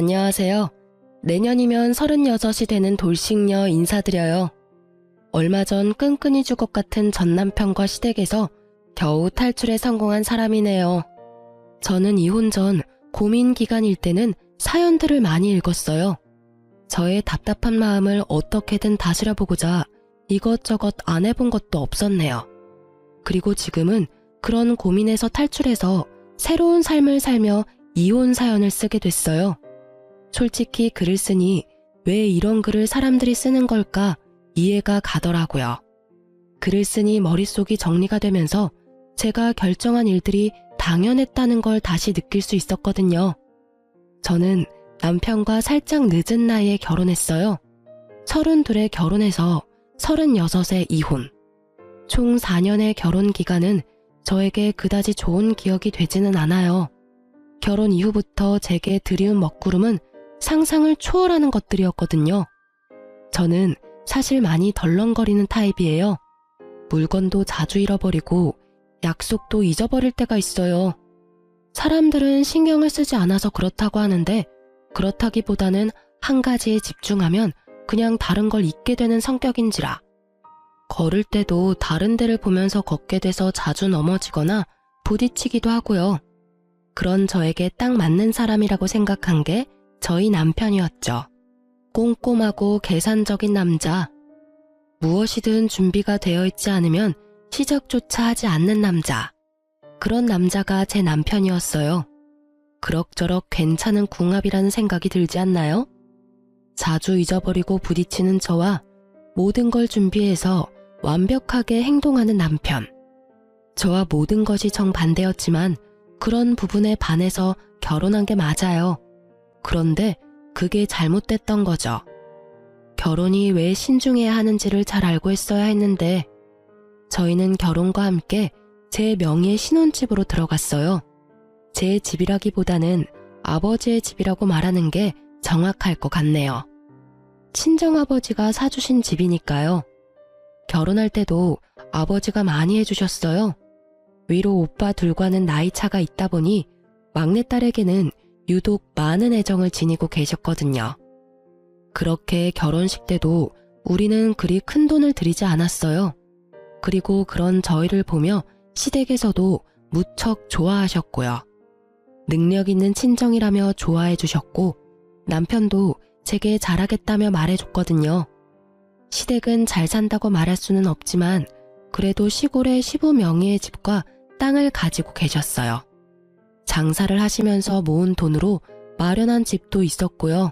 안녕하세요. 내년이면 36이 되는 돌싱녀 인사드려요. 얼마 전 끈끈이 죽을 것 같은 전 남편과 시댁에서 겨우 탈출에 성공한 사람이네요. 저는 이혼 전 고민 기간일 때는 사연들을 많이 읽었어요. 저의 답답한 마음을 어떻게든 다스려보고자 이것저것 안 해본 것도 없었네요. 그리고 지금은 그런 고민에서 탈출해서 새로운 삶을 살며 이혼 사연을 쓰게 됐어요. 솔직히 글을 쓰니 왜 이런 글을 사람들이 쓰는 걸까 이해가 가더라고요. 글을 쓰니 머릿속이 정리가 되면서 제가 결정한 일들이 당연했다는 걸 다시 느낄 수 있었거든요. 저는 남편과 살짝 늦은 나이에 결혼했어요. 32에 결혼해서 36에 이혼. 총 4년의 결혼 기간은 저에게 그다지 좋은 기억이 되지는 않아요. 결혼 이후부터 제게 드리운 먹구름은 상상을 초월하는 것들이었거든요. 저는 사실 많이 덜렁거리는 타입이에요. 물건도 자주 잃어버리고 약속도 잊어버릴 때가 있어요. 사람들은 신경을 쓰지 않아서 그렇다고 하는데 그렇다기보다는 한 가지에 집중하면 그냥 다른 걸 잊게 되는 성격인지라. 걸을 때도 다른 데를 보면서 걷게 돼서 자주 넘어지거나 부딪히기도 하고요. 그런 저에게 딱 맞는 사람이라고 생각한 게 저희 남편이었죠. 꼼꼼하고 계산적인 남자. 무엇이든 준비가 되어 있지 않으면 시작조차 하지 않는 남자. 그런 남자가 제 남편이었어요. 그럭저럭 괜찮은 궁합이라는 생각이 들지 않나요? 자주 잊어버리고 부딪히는 저와 모든 걸 준비해서 완벽하게 행동하는 남편. 저와 모든 것이 정반대였지만 그런 부분에 반해서 결혼한 게 맞아요. 그런데 그게 잘못됐던 거죠. 결혼이 왜 신중해야 하는지를 잘 알고 있어야 했는데 저희는 결혼과 함께 제 명의의 신혼집으로 들어갔어요. 제 집이라기보다는 아버지의 집이라고 말하는 게 정확할 것 같네요. 친정아버지가 사주신 집이니까요. 결혼할 때도 아버지가 많이 해주셨어요. 위로 오빠 둘과는 나이 차가 있다 보니 막내딸에게는 유독 많은 애정을 지니고 계셨거든요. 그렇게 결혼식 때도 우리는 그리 큰 돈을 들이지 않았어요. 그리고 그런 저희를 보며 시댁에서도 무척 좋아하셨고요. 능력 있는 친정이라며 좋아해 주셨고 남편도 제게 잘하겠다며 말해줬거든요. 시댁은 잘 산다고 말할 수는 없지만 그래도 시골에 시부 명의의 집과 땅을 가지고 계셨어요. 장사를 하시면서 모은 돈으로 마련한 집도 있었고요.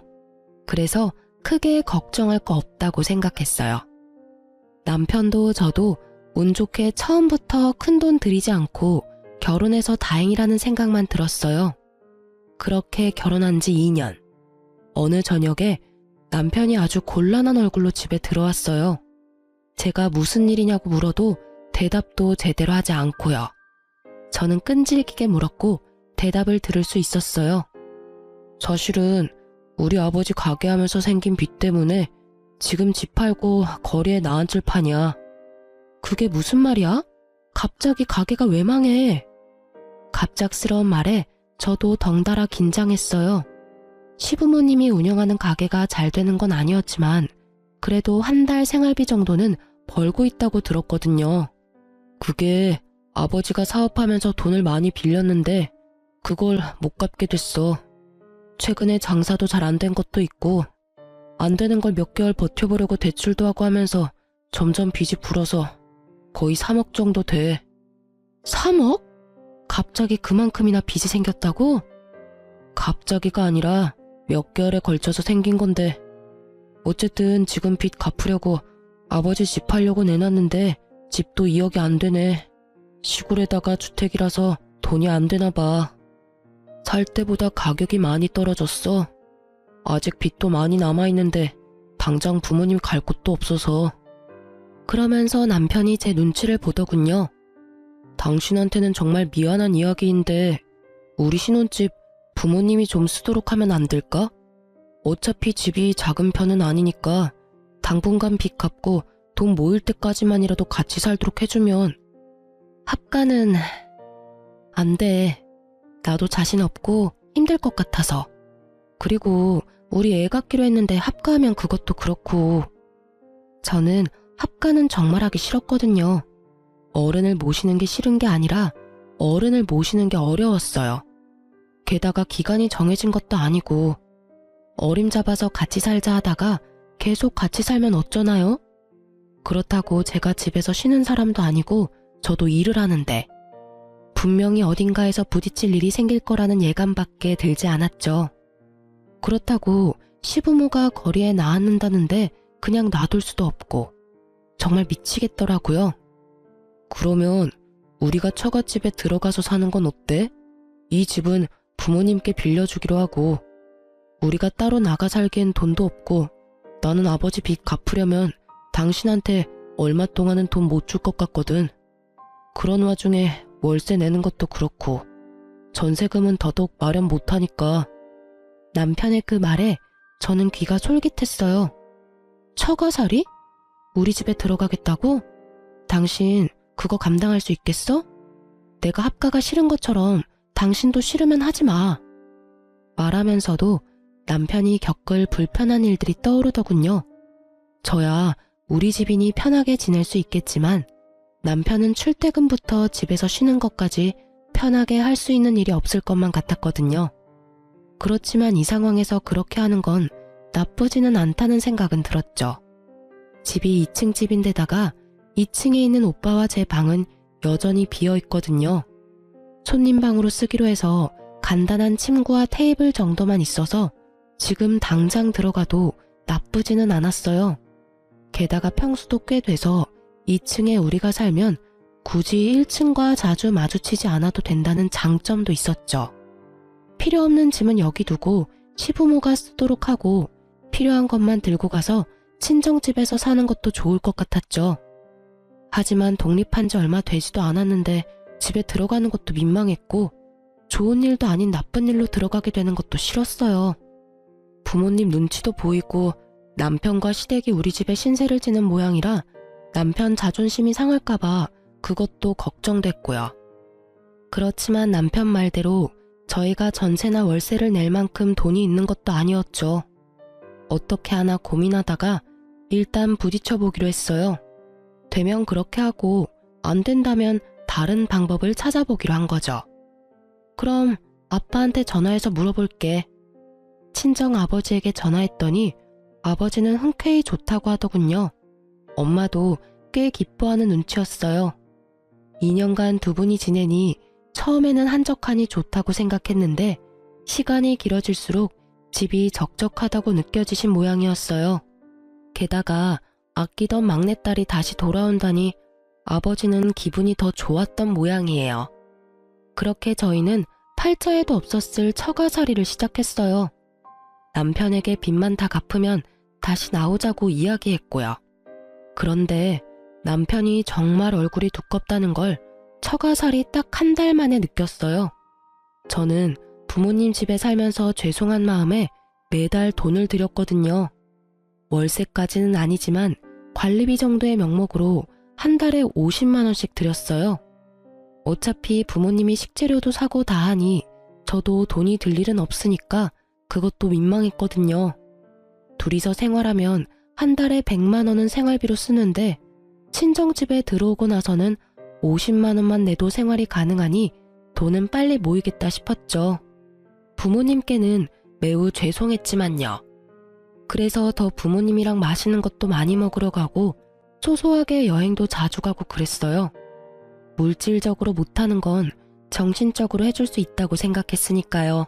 그래서 크게 걱정할 거 없다고 생각했어요. 남편도 저도 운 좋게 처음부터 큰돈 들이지 않고 결혼해서 다행이라는 생각만 들었어요. 그렇게 결혼한 지 2년. 어느 저녁에 남편이 아주 곤란한 얼굴로 집에 들어왔어요. 제가 무슨 일이냐고 물어도 대답도 제대로 하지 않고요. 저는 끈질기게 물었고 대답을 들을 수 있었어요. 사실은 우리 아버지 가게 하면서 생긴 빚 때문에 지금 집 팔고 거리에 나앉을 판이야. 그게 무슨 말이야? 갑자기 가게가 왜 망해? 갑작스러운 말에 저도 덩달아 긴장했어요. 시부모님이 운영하는 가게가 잘 되는 건 아니었지만 그래도 한 달 생활비 정도는 벌고 있다고 들었거든요. 그게 아버지가 사업하면서 돈을 많이 빌렸는데 그걸 못 갚게 됐어. 최근에 장사도 잘 안 된 것도 있고 안 되는 걸 몇 개월 버텨보려고 대출도 하고 하면서 점점 빚이 불어서 거의 3억 정도 돼. 3억? 갑자기 그만큼이나 빚이 생겼다고? 갑자기가 아니라 몇 개월에 걸쳐서 생긴 건데 어쨌든 지금 빚 갚으려고 아버지 집 팔려고 내놨는데 집도 2억이 안 되네. 시골에다가 주택이라서 돈이 안 되나 봐. 살 때보다 가격이 많이 떨어졌어. 아직 빚도 많이 남아있는데 당장 부모님 갈 곳도 없어서. 그러면서 남편이 제 눈치를 보더군요. 당신한테는 정말 미안한 이야기인데 우리 신혼집 부모님이 좀 쓰도록 하면 안 될까? 어차피 집이 작은 편은 아니니까 당분간 빚 갚고 돈 모일 때까지만이라도 같이 살도록 해주면. 합가는 안 돼. 나도 자신 없고 힘들 것 같아서. 그리고 우리 애 갖기로 했는데 합가하면 그것도 그렇고. 저는 합가는 정말 하기 싫었거든요. 어른을 모시는 게 싫은 게 아니라 어른을 모시는 게 어려웠어요. 게다가 기간이 정해진 것도 아니고 어림잡아서 같이 살자 하다가 계속 같이 살면 어쩌나요? 그렇다고 제가 집에서 쉬는 사람도 아니고 저도 일을 하는데 분명히 어딘가에서 부딪힐 일이 생길 거라는 예감밖에 들지 않았죠. 그렇다고 시부모가 거리에 나앉는다는데 그냥 놔둘 수도 없고 정말 미치겠더라고요. 그러면 우리가 처갓집에 들어가서 사는 건 어때? 이 집은 부모님께 빌려주기로 하고 우리가 따로 나가 살기엔 돈도 없고 나는 아버지 빚 갚으려면 당신한테 얼마 동안은 돈 못 줄 것 같거든. 그런 와중에 월세 내는 것도 그렇고 전세금은 더더욱 마련 못하니까. 남편의 그 말에 저는 귀가 솔깃했어요. 처가살이? 우리 집에 들어가겠다고? 당신 그거 감당할 수 있겠어? 내가 합가가 싫은 것처럼 당신도 싫으면 하지 마. 말하면서도 남편이 겪을 불편한 일들이 떠오르더군요. 저야 우리 집이니 편하게 지낼 수 있겠지만 남편은 출퇴근부터 집에서 쉬는 것까지 편하게 할 수 있는 일이 없을 것만 같았거든요. 그렇지만 이 상황에서 그렇게 하는 건 나쁘지는 않다는 생각은 들었죠. 집이 2층 집인데다가 2층에 있는 오빠와 제 방은 여전히 비어 있거든요. 손님 방으로 쓰기로 해서 간단한 침구와 테이블 정도만 있어서 지금 당장 들어가도 나쁘지는 않았어요. 게다가 평수도 꽤 돼서 2층에 우리가 살면 굳이 1층과 자주 마주치지 않아도 된다는 장점도 있었죠. 필요 없는 짐은 여기 두고 시부모가 쓰도록 하고 필요한 것만 들고 가서 친정집에서 사는 것도 좋을 것 같았죠. 하지만 독립한 지 얼마 되지도 않았는데 집에 들어가는 것도 민망했고 좋은 일도 아닌 나쁜 일로 들어가게 되는 것도 싫었어요. 부모님 눈치도 보이고 남편과 시댁이 우리 집에 신세를 지는 모양이라 남편 자존심이 상할까봐 그것도 걱정됐고요. 그렇지만 남편 말대로 저희가 전세나 월세를 낼 만큼 돈이 있는 것도 아니었죠. 어떻게 하나 고민하다가 일단 부딪혀보기로 했어요. 되면 그렇게 하고 안 된다면 다른 방법을 찾아보기로 한 거죠. 그럼 아빠한테 전화해서 물어볼게. 친정 아버지에게 전화했더니 아버지는 흔쾌히 좋다고 하더군요. 엄마도 꽤 기뻐하는 눈치였어요. 2년간 두 분이 지내니 처음에는 한적하니 좋다고 생각했는데 시간이 길어질수록 집이 적적하다고 느껴지신 모양이었어요. 게다가 아끼던 막내딸이 다시 돌아온다니 아버지는 기분이 더 좋았던 모양이에요. 그렇게 저희는 팔자에도 없었을 처가살이를 시작했어요. 남편에게 빚만 다 갚으면 다시 나오자고 이야기했고요. 그런데 남편이 정말 얼굴이 두껍다는 걸 처가살이 딱 한 달 만에 느꼈어요. 저는 부모님 집에 살면서 죄송한 마음에 매달 돈을 들였거든요. 월세까지는 아니지만 관리비 정도의 명목으로 한 달에 50만 원씩 들였어요. 어차피 부모님이 식재료도 사고 다 하니 저도 돈이 들 일은 없으니까 그것도 민망했거든요. 둘이서 생활하면 한 달에 100만 원은 생활비로 쓰는데 친정집에 들어오고 나서는 50만 원만 내도 생활이 가능하니 돈은 빨리 모이겠다 싶었죠. 부모님께는 매우 죄송했지만요. 그래서 더 부모님이랑 맛있는 것도 많이 먹으러 가고 소소하게 여행도 자주 가고 그랬어요. 물질적으로 못하는 건 정신적으로 해줄 수 있다고 생각했으니까요.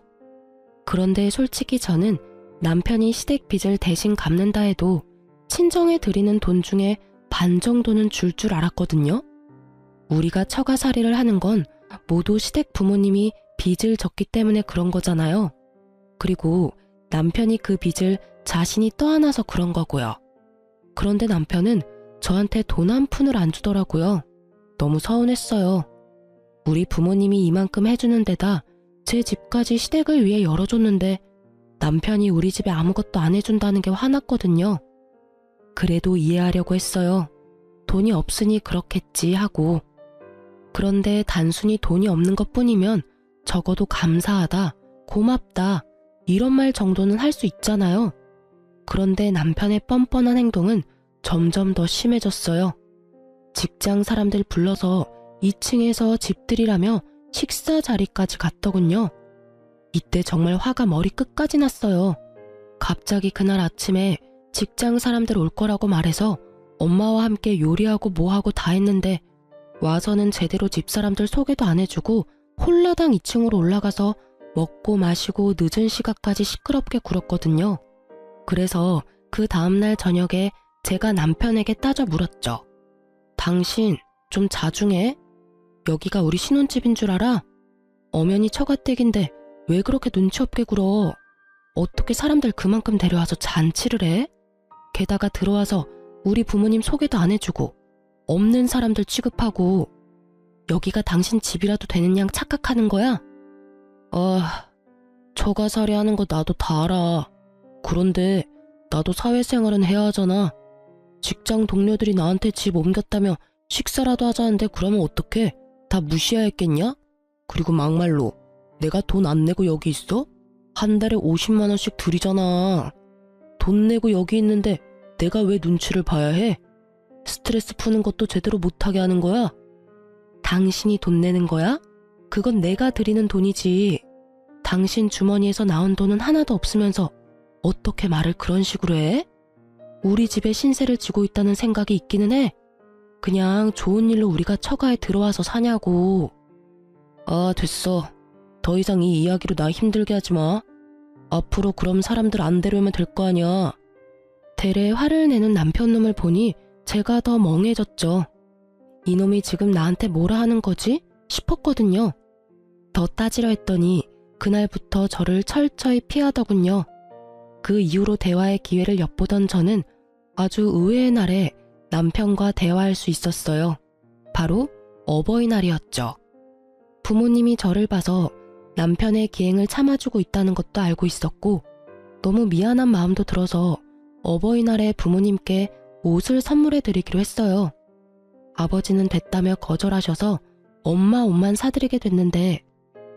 그런데 솔직히 저는 남편이 시댁 빚을 대신 갚는다 해도 친정에 드리는 돈 중에 반 정도는 줄 줄 알았거든요. 우리가 처가살이를 하는 건 모두 시댁 부모님이 빚을 졌기 때문에 그런 거잖아요. 그리고 남편이 그 빚을 자신이 떠안아서 그런 거고요. 그런데 남편은 저한테 돈 한 푼을 안 주더라고요. 너무 서운했어요. 우리 부모님이 이만큼 해주는 데다 제 집까지 시댁을 위해 열어줬는데 남편이 우리 집에 아무것도 안 해준다는 게 화났거든요. 그래도 이해하려고 했어요. 돈이 없으니 그렇겠지 하고. 그런데 단순히 돈이 없는 것뿐이면 적어도 감사하다, 고맙다, 이런 말 정도는 할 수 있잖아요. 그런데 남편의 뻔뻔한 행동은 점점 더 심해졌어요. 직장 사람들 불러서 2층에서 집들이라며 식사 자리까지 갔더군요. 이때 정말 화가 머리 끝까지 났어요. 갑자기 그날 아침에 직장 사람들 올 거라고 말해서 엄마와 함께 요리하고 뭐하고 다 했는데 와서는 제대로 집사람들 소개도 안 해주고 홀라당 2층으로 올라가서 먹고 마시고 늦은 시간까지 시끄럽게 굴었거든요. 그래서 그 다음날 저녁에 제가 남편에게 따져 물었죠. 당신 좀 자중해? 여기가 우리 신혼집인 줄 알아? 엄연히 처가댁인데 왜 그렇게 눈치 없게 굴어? 어떻게 사람들 그만큼 데려와서 잔치를 해? 게다가 들어와서 우리 부모님 소개도 안 해주고 없는 사람들 취급하고 여기가 당신 집이라도 되는 양 착각하는 거야? 처가살이 하는 거 나도 다 알아. 그런데 나도 사회생활은 해야 하잖아. 직장 동료들이 나한테 집 옮겼다며 식사라도 하자는데 그러면 어떡해? 다 무시해야 했겠냐? 그리고 막말로 내가 돈 안 내고 여기 있어? 한 달에 50만 원씩 들이잖아. 돈 내고 여기 있는데 내가 왜 눈치를 봐야 해? 스트레스 푸는 것도 제대로 못하게 하는 거야? 당신이 돈 내는 거야? 그건 내가 드리는 돈이지. 당신 주머니에서 나온 돈은 하나도 없으면서 어떻게 말을 그런 식으로 해? 우리 집에 신세를 지고 있다는 생각이 있기는 해. 그냥 좋은 일로 우리가 처가에 들어와서 사냐고. 됐어. 더 이상 이 이야기로 나 힘들게 하지 마. 앞으로 그럼 사람들 안 데려오면 될 거 아니야. 대래 화를 내는 남편 놈을 보니 제가 더 멍해졌죠. 이놈이 지금 나한테 뭐라 하는 거지? 싶었거든요. 더 따지려 했더니 그날부터 저를 철저히 피하더군요. 그 이후로 대화의 기회를 엿보던 저는 아주 의외의 날에 남편과 대화할 수 있었어요. 바로 어버이날이었죠. 부모님이 저를 봐서 남편의 기행을 참아주고 있다는 것도 알고 있었고 너무 미안한 마음도 들어서 어버이날에 부모님께 옷을 선물해 드리기로 했어요. 아버지는 됐다며 거절하셔서 엄마 옷만 사드리게 됐는데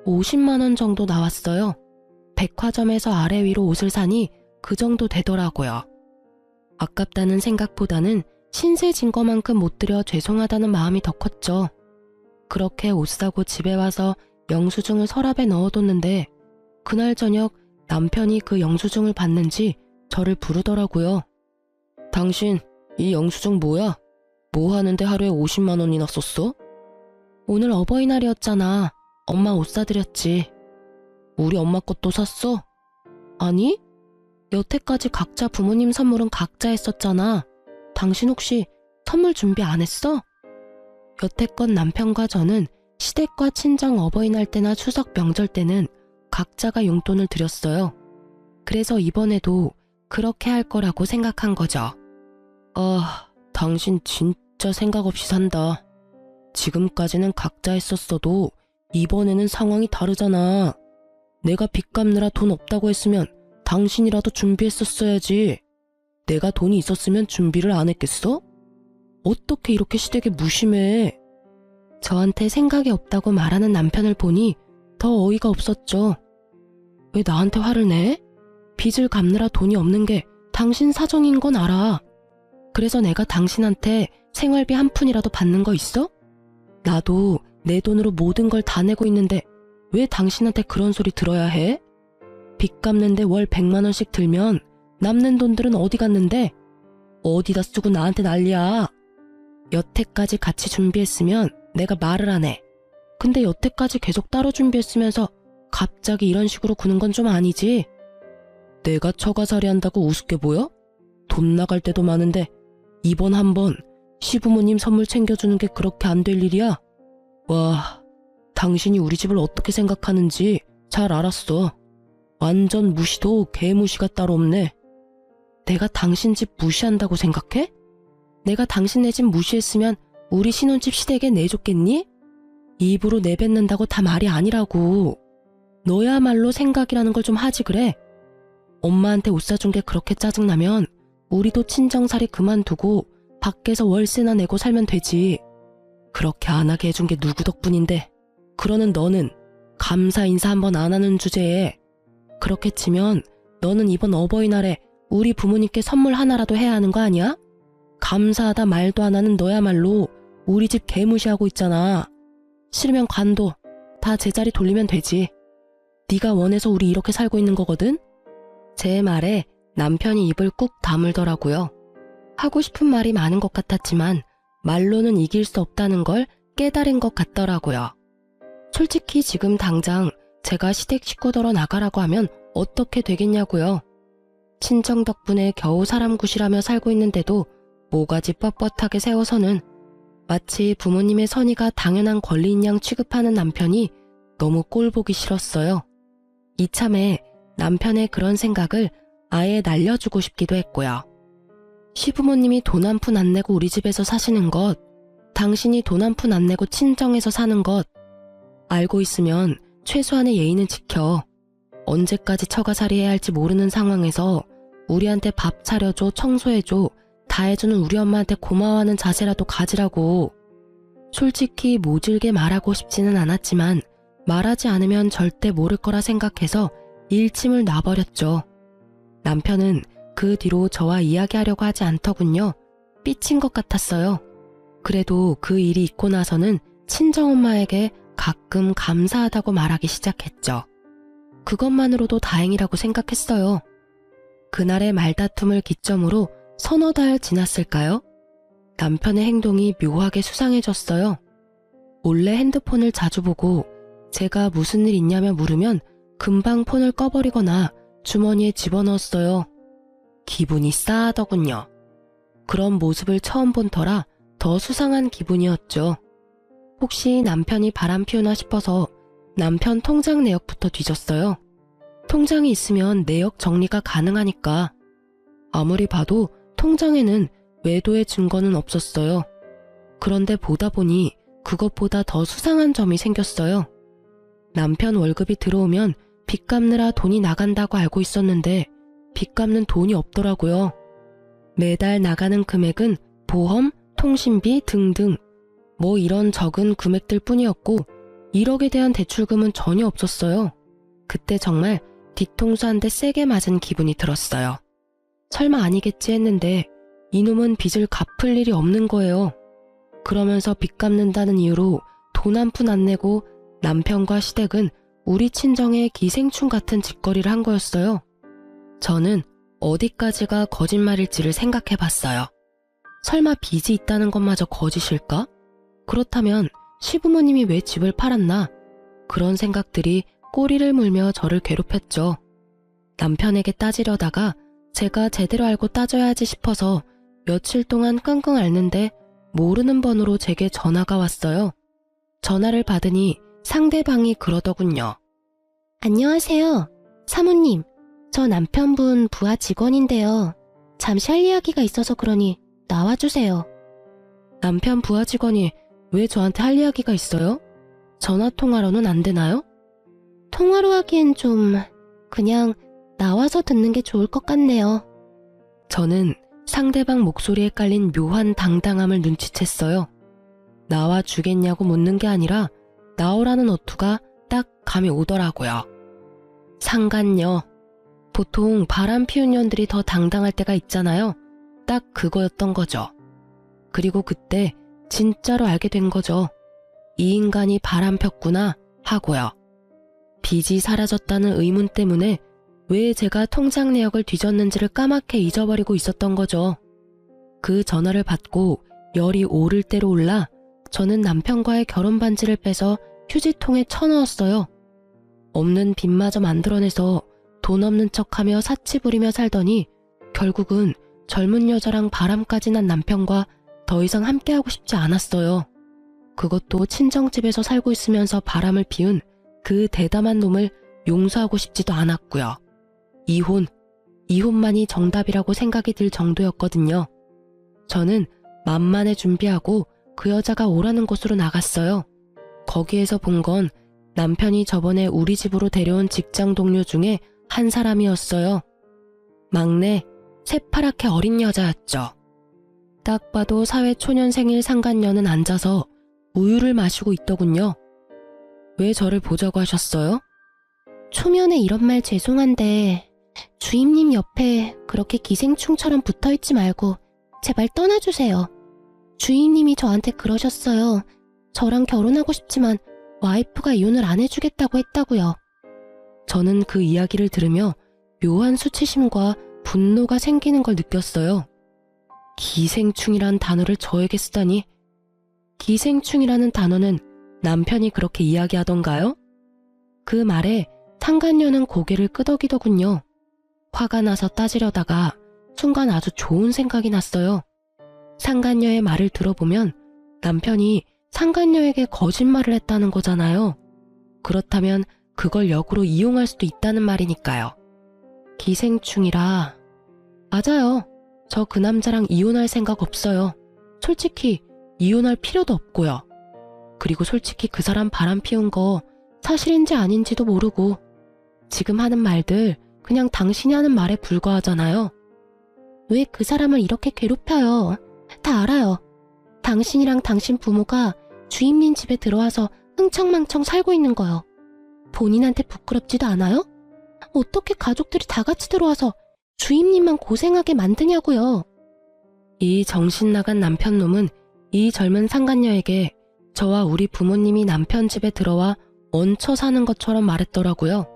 50만 원 정도 나왔어요. 백화점에서 아래 위로 옷을 사니 그 정도 되더라고요. 아깝다는 생각보다는 신세 진 거만큼 못 드려 죄송하다는 마음이 더 컸죠. 그렇게 옷 사고 집에 와서 영수증을 서랍에 넣어뒀는데 그날 저녁 남편이 그 영수증을 봤는지 저를 부르더라고요. 당신 이 영수증 뭐야? 뭐 하는데 하루에 50만 원이나 썼어? 오늘 어버이날이었잖아. 엄마 옷 사드렸지. 우리 엄마 것도 샀어? 아니? 여태까지 각자 부모님 선물은 각자 했었잖아. 당신 혹시 선물 준비 안 했어? 여태껏 남편과 저는 시댁과 친정 어버이날 때나 추석 명절 때는 각자가 용돈을 드렸어요. 그래서 이번에도 그렇게 할 거라고 생각한 거죠. 당신 진짜 생각 없이 산다. 지금까지는 각자 했었어도 이번에는 상황이 다르잖아. 내가 빚 갚느라 돈 없다고 했으면 당신이라도 준비했었어야지. 내가 돈이 있었으면 준비를 안 했겠어? 어떻게 이렇게 시댁에 무심해? 저한테 생각이 없다고 말하는 남편을 보니 더 어이가 없었죠. 왜 나한테 화를 내? 빚을 갚느라 돈이 없는 게 당신 사정인 건 알아. 그래서 내가 당신한테 생활비 한 푼이라도 받는 거 있어? 나도 내 돈으로 모든 걸 다 내고 있는데 왜 당신한테 그런 소리 들어야 해? 빚 갚는데 월 100만 원씩 들면 남는 돈들은 어디 갔는데? 어디다 쓰고 나한테 난리야. 여태까지 같이 준비했으면 내가 말을 안 해. 근데 여태까지 계속 따로 준비했으면서 갑자기 이런 식으로 구는 건 좀 아니지? 내가 처가살이 한다고 우습게 보여? 돈 나갈 때도 많은데 이번 한번 시부모님 선물 챙겨주는 게 그렇게 안 될 일이야? 와, 당신이 우리 집을 어떻게 생각하는지 잘 알았어. 완전 무시도 개무시가 따로 없네. 내가 당신 집 무시한다고 생각해? 내가 당신네 집 무시했으면 우리 신혼집 시댁에 내줬겠니? 입으로 내뱉는다고 다 말이 아니라고. 너야말로 생각이라는 걸 좀 하지 그래. 엄마한테 옷 사준 게 그렇게 짜증나면 우리도 친정살이 그만두고 밖에서 월세나 내고 살면 되지. 그렇게 안 하게 해준 게 누구 덕분인데. 그러는 너는 감사 인사 한번 안 하는 주제에 그렇게 치면 너는 이번 어버이날에 우리 부모님께 선물 하나라도 해야 하는 거 아니야? 감사하다 말도 안 하는 너야말로 우리 집 개무시하고 있잖아. 싫으면 관둬. 다 제자리 돌리면 되지. 네가 원해서 우리 이렇게 살고 있는 거거든? 제 말에 남편이 입을 꾹 다물더라고요. 하고 싶은 말이 많은 것 같았지만 말로는 이길 수 없다는 걸 깨달은 것 같더라고요. 솔직히 지금 당장 제가 시댁 식구들어 나가라고 하면 어떻게 되겠냐고요. 친정 덕분에 겨우 사람 구실하며 살고 있는데도 모가지 뻣뻣하게 세워서는 마치 부모님의 선의가 당연한 권리인 양 취급하는 남편이 너무 꼴보기 싫었어요. 이참에 남편의 그런 생각을 아예 날려주고 싶기도 했고요. 시부모님이 돈 한 푼 안 내고 우리 집에서 사시는 것, 당신이 돈 한 푼 안 내고 친정에서 사는 것, 알고 있으면 최소한의 예의는 지켜. 언제까지 처가살이 해야 할지 모르는 상황에서 우리한테 밥 차려줘, 청소해줘, 다 해주는 우리 엄마한테 고마워하는 자세라도 가지라고. 솔직히 모질게 말하고 싶지는 않았지만 말하지 않으면 절대 모를 거라 생각해서 일침을 놔버렸죠. 남편은 그 뒤로 저와 이야기하려고 하지 않더군요. 삐친 것 같았어요. 그래도 그 일이 있고 나서는 친정엄마에게 가끔 감사하다고 말하기 시작했죠. 그것만으로도 다행이라고 생각했어요. 그날의 말다툼을 기점으로 서너 달 지났을까요? 남편의 행동이 묘하게 수상해졌어요. 몰래 핸드폰을 자주 보고 제가 무슨 일 있냐며 물으면 금방 폰을 꺼버리거나 주머니에 집어넣었어요. 기분이 싸하더군요. 그런 모습을 처음 본 터라 더 수상한 기분이었죠. 혹시 남편이 바람 피우나 싶어서 남편 통장 내역부터 뒤졌어요. 통장이 있으면 내역 정리가 가능하니까. 아무리 봐도 통장에는 외도의 증거는 없었어요. 그런데 보다 보니 그것보다 더 수상한 점이 생겼어요. 남편 월급이 들어오면 빚 갚느라 돈이 나간다고 알고 있었는데 빚 갚는 돈이 없더라고요. 매달 나가는 금액은 보험, 통신비 등등 뭐 이런 적은 금액들 뿐이었고 1억에 대한 대출금은 전혀 없었어요. 그때 정말 뒤통수 한 대 세게 맞은 기분이 들었어요. 설마 아니겠지 했는데 이놈은 빚을 갚을 일이 없는 거예요. 그러면서 빚 갚는다는 이유로 돈 한 푼 안 내고 남편과 시댁은 우리 친정에 기생충 같은 짓거리를 한 거였어요. 저는 어디까지가 거짓말일지를 생각해봤어요. 설마 빚이 있다는 것마저 거짓일까? 그렇다면 시부모님이 왜 집을 팔았나? 그런 생각들이 꼬리를 물며 저를 괴롭혔죠. 남편에게 따지려다가 제가 제대로 알고 따져야지 싶어서 며칠 동안 끙끙 앓는데 모르는 번호로 제게 전화가 왔어요. 전화를 받으니 상대방이 그러더군요. 안녕하세요. 사모님, 저 남편분 부하 직원인데요. 잠시 할 이야기가 있어서 그러니 나와주세요. 남편 부하 직원이 왜 저한테 할 이야기가 있어요? 전화통화로는 안 되나요? 통화로 하기엔 좀 그냥 나와서 듣는 게 좋을 것 같네요. 저는 상대방 목소리에 깔린 묘한 당당함을 눈치챘어요. 나와 주겠냐고 묻는 게 아니라 나오라는 어투가 딱 감이 오더라고요. 상간녀. 보통 바람 피운 년들이 더 당당할 때가 있잖아요. 딱 그거였던 거죠. 그리고 그때 진짜로 알게 된 거죠. 이 인간이 바람 폈구나 하고요. 빚이 사라졌다는 의문 때문에 왜 제가 통장 내역을 뒤졌는지를 까맣게 잊어버리고 있었던 거죠. 그 전화를 받고 열이 오를 대로 올라 저는 남편과의 결혼 반지를 빼서 휴지통에 쳐넣었어요. 없는 빚마저 만들어내서 돈 없는 척하며 사치 부리며 살더니 결국은 젊은 여자랑 바람까지 난 남편과 더 이상 함께하고 싶지 않았어요. 그것도 친정집에서 살고 있으면서 바람을 피운 그 대담한 놈을 용서하고 싶지도 않았고요. 이혼만이 정답이라고 생각이 들 정도였거든요. 저는 만만해 준비하고 그 여자가 오라는 곳으로 나갔어요. 거기에서 본 건 남편이 저번에 우리 집으로 데려온 직장 동료 중에 한 사람이었어요. 막내, 새파랗게 어린 여자였죠. 딱 봐도 사회 초년생일 상간녀는 앉아서 우유를 마시고 있더군요. 왜 저를 보자고 하셨어요? 초면에 이런 말 죄송한데 주임님 옆에 그렇게 기생충처럼 붙어있지 말고 제발 떠나주세요. 주임님이 저한테 그러셨어요. 저랑 결혼하고 싶지만 와이프가 이혼을 안 해주겠다고 했다고요. 저는 그 이야기를 들으며 묘한 수치심과 분노가 생기는 걸 느꼈어요. 기생충이란 단어를 저에게 쓰다니. 기생충이라는 단어는 남편이 그렇게 이야기하던가요? 그 말에 상간녀는 고개를 끄덕이더군요. 화가 나서 따지려다가 순간 아주 좋은 생각이 났어요. 상간녀의 말을 들어보면 남편이 상간녀에게 거짓말을 했다는 거잖아요. 그렇다면 그걸 역으로 이용할 수도 있다는 말이니까요. 기생충이라. 맞아요. 저 그 남자랑 이혼할 생각 없어요. 솔직히 이혼할 필요도 없고요. 그리고 솔직히 그 사람 바람 피운 거 사실인지 아닌지도 모르고 지금 하는 말들 그냥 당신이 하는 말에 불과하잖아요. 왜 그 사람을 이렇게 괴롭혀요? 다 알아요. 당신이랑 당신 부모가 주임님 집에 들어와서 흥청망청 살고 있는 거요. 본인한테 부끄럽지도 않아요? 어떻게 가족들이 다 같이 들어와서 주임님만 고생하게 만드냐고요. 이 정신 나간 남편놈은 이 젊은 상간녀에게 저와 우리 부모님이 남편 집에 들어와 얹혀 사는 것처럼 말했더라고요.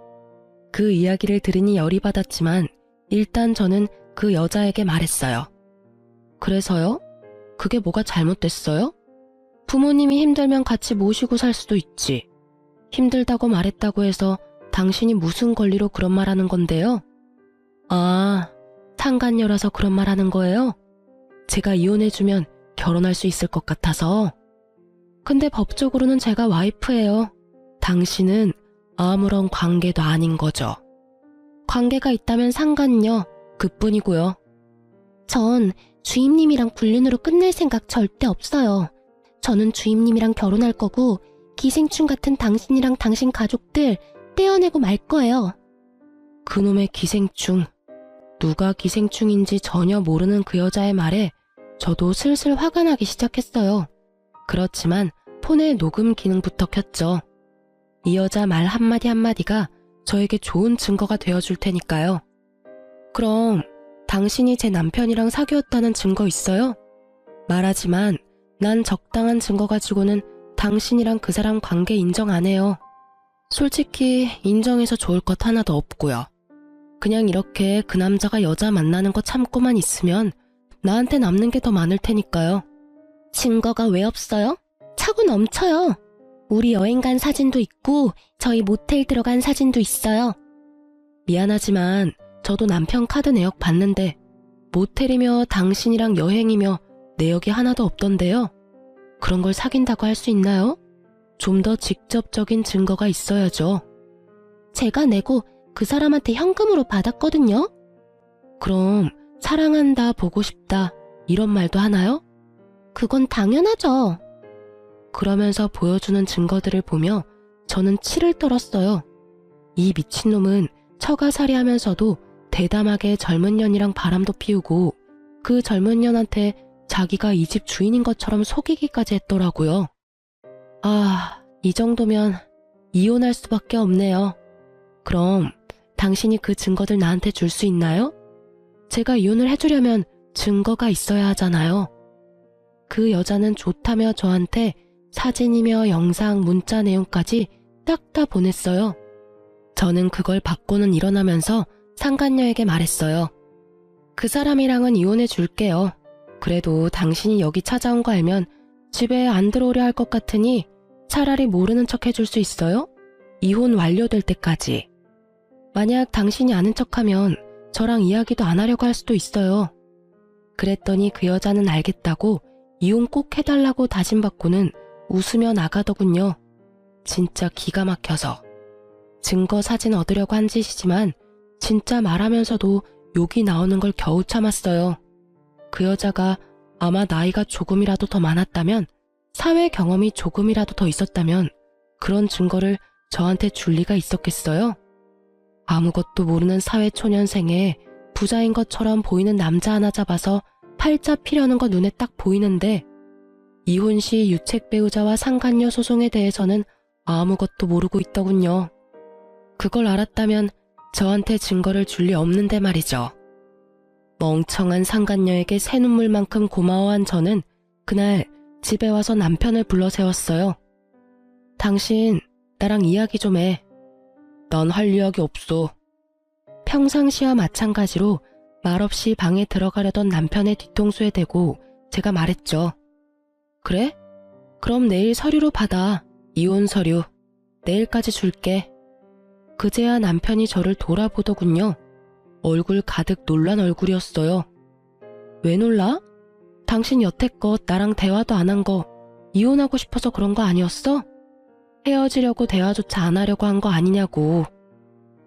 그 이야기를 들으니 열이 받았지만 일단 저는 그 여자에게 말했어요. 그래서요? 그게 뭐가 잘못됐어요? 부모님이 힘들면 같이 모시고 살 수도 있지. 힘들다고 말했다고 해서 당신이 무슨 권리로 그런 말 하는 건데요? 아, 상간녀라서 그런 말 하는 거예요? 제가 이혼해주면 결혼할 수 있을 것 같아서. 근데 법적으로는 제가 와이프예요. 당신은 아무런 관계도 아닌 거죠. 관계가 있다면 상간녀, 그뿐이고요. 전 주임님이랑 불륜으로 끝낼 생각 절대 없어요. 저는 주임님이랑 결혼할 거고 기생충 같은 당신이랑 당신 가족들 떼어내고 말 거예요. 그놈의 기생충. 누가 기생충인지 전혀 모르는 그 여자의 말에 저도 슬슬 화가 나기 시작했어요. 그렇지만 폰에 녹음 기능부터 켰죠. 이 여자 말 한마디 한마디가 저에게 좋은 증거가 되어줄 테니까요. 그럼 당신이 제 남편이랑 사귀었다는 증거 있어요? 말하지만 난 적당한 증거 가지고는 당신이랑 그 사람 관계 인정 안 해요. 솔직히 인정해서 좋을 것 하나도 없고요. 그냥 이렇게 그 남자가 여자 만나는 거 참고만 있으면 나한테 남는 게 더 많을 테니까요. 증거가 왜 없어요? 차고 넘쳐요. 우리 여행 간 사진도 있고 저희 모텔 들어간 사진도 있어요. 미안하지만 저도 남편 카드 내역 봤는데 모텔이며 당신이랑 여행이며 내역이 하나도 없던데요. 그런 걸 사귄다고 할 수 있나요? 좀 더 직접적인 증거가 있어야죠. 제가 내고 그 사람한테 현금으로 받았거든요. 그럼 사랑한다, 보고 싶다 이런 말도 하나요? 그건 당연하죠. 그러면서 보여주는 증거들을 보며 저는 치를 떨었어요. 이 미친놈은 처가살이 하면서도 대담하게 젊은 년이랑 바람도 피우고 그 젊은 년한테 자기가 이 집 주인인 것처럼 속이기까지 했더라고요. 아, 이 정도면 이혼할 수밖에 없네요. 그럼 당신이 그 증거들 나한테 줄 수 있나요? 제가 이혼을 해주려면 증거가 있어야 하잖아요. 그 여자는 좋다며 저한테 사진이며 영상, 문자 내용까지 딱 다 보냈어요. 저는 그걸 받고는 일어나면서 상간녀에게 말했어요. 그 사람이랑은 이혼해 줄게요. 그래도 당신이 여기 찾아온 거 알면 집에 안 들어오려 할 것 같으니 차라리 모르는 척 해줄 수 있어요? 이혼 완료될 때까지. 만약 당신이 아는 척하면 저랑 이야기도 안 하려고 할 수도 있어요. 그랬더니 그 여자는 알겠다고 이혼 꼭 해달라고 다짐받고는 웃으며 나가더군요. 진짜 기가 막혀서. 증거 사진 얻으려고 한 짓이지만 진짜 말하면서도 욕이 나오는 걸 겨우 참았어요. 그 여자가 아마 나이가 조금이라도 더 많았다면, 사회 경험이 조금이라도 더 있었다면 그런 증거를 저한테 줄 리가 있었겠어요? 아무것도 모르는 사회초년생에 부자인 것처럼 보이는 남자 하나 잡아서 팔자 피려는 거 눈에 딱 보이는데 이혼 시 유책 배우자와 상간녀 소송에 대해서는 아무것도 모르고 있더군요. 그걸 알았다면 저한테 증거를 줄 리 없는데 말이죠. 멍청한 상간녀에게 새눈물만큼 고마워한 저는 그날 집에 와서 남편을 불러 세웠어요. 당신 나랑 이야기 좀 해. 난 할 이야기 없어. 평상시와 마찬가지로 말없이 방에 들어가려던 남편의 뒤통수에 대고 제가 말했죠. 그래? 그럼 내일 서류로 받아. 이혼 서류. 내일까지 줄게. 그제야 남편이 저를 돌아보더군요. 얼굴 가득 놀란 얼굴이었어요. 왜 놀라? 당신 여태껏 나랑 대화도 안 한 거 이혼하고 싶어서 그런 거 아니었어? 헤어지려고 대화조차 안 하려고 한 거 아니냐고.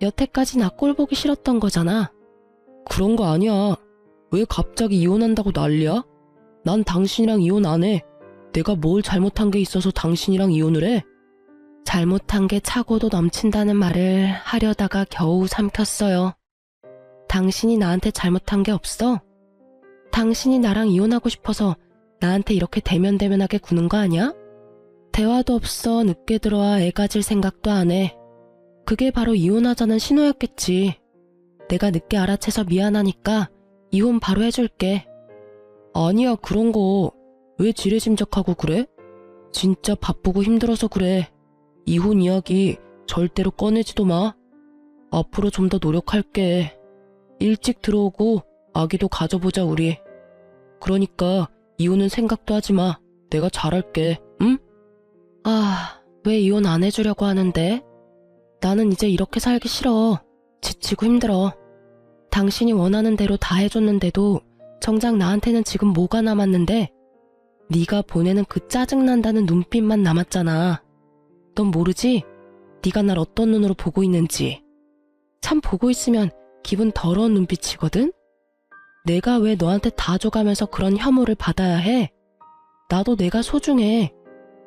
여태까지 나 꼴 보기 싫었던 거잖아. 그런 거 아니야. 왜 갑자기 이혼한다고 난리야? 난 당신이랑 이혼 안 해. 내가 뭘 잘못한 게 있어서 당신이랑 이혼을 해? 잘못한 게 차고도 넘친다는 말을 하려다가 겨우 삼켰어요. 당신이 나한테 잘못한 게 없어? 당신이 나랑 이혼하고 싶어서 나한테 이렇게 대면대면하게 구는 거 아니야? 대화도 없어 늦게 들어와 애 가질 생각도 안 해. 그게 바로 이혼하자는 신호였겠지. 내가 늦게 알아채서 미안하니까 이혼 바로 해줄게. 아니야 그런 거 왜 지레짐작하고 그래? 진짜 바쁘고 힘들어서 그래. 이혼 이야기 절대로 꺼내지도 마. 앞으로 좀 더 노력할게. 일찍 들어오고 아기도 가져보자 우리. 그러니까 이혼은 생각도 하지 마. 내가 잘할게. 응? 아, 왜 이혼 안 해주려고 하는데? 나는 이제 이렇게 살기 싫어. 지치고 힘들어. 당신이 원하는 대로 다 해줬는데도 정작 나한테는 지금 뭐가 남았는데? 네가 보내는 그 짜증난다는 눈빛만 남았잖아. 넌 모르지? 네가 날 어떤 눈으로 보고 있는지. 참 보고 있으면 기분 더러운 눈빛이거든? 내가 왜 너한테 다 줘가면서 그런 혐오를 받아야 해? 나도 내가 소중해.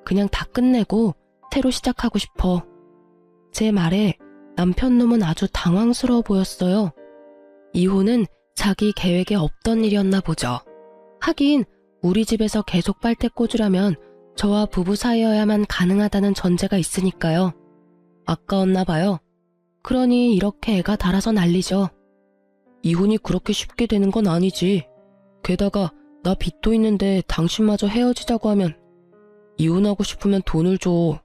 그냥 다 끝내고 새로 시작하고 싶어. 제 말에 남편 놈은 아주 당황스러워 보였어요. 이혼은 자기 계획에 없던 일이었나 보죠. 하긴 우리 집에서 계속 빨대 꽂으려면 저와 부부 사이여야만 가능하다는 전제가 있으니까요. 아까웠나 봐요. 그러니 이렇게 애가 달아서 난리죠. 이혼이 그렇게 쉽게 되는 건 아니지. 게다가 나 빚도 있는데 당신마저 헤어지자고 하면 이혼하고 싶으면 돈을 줘.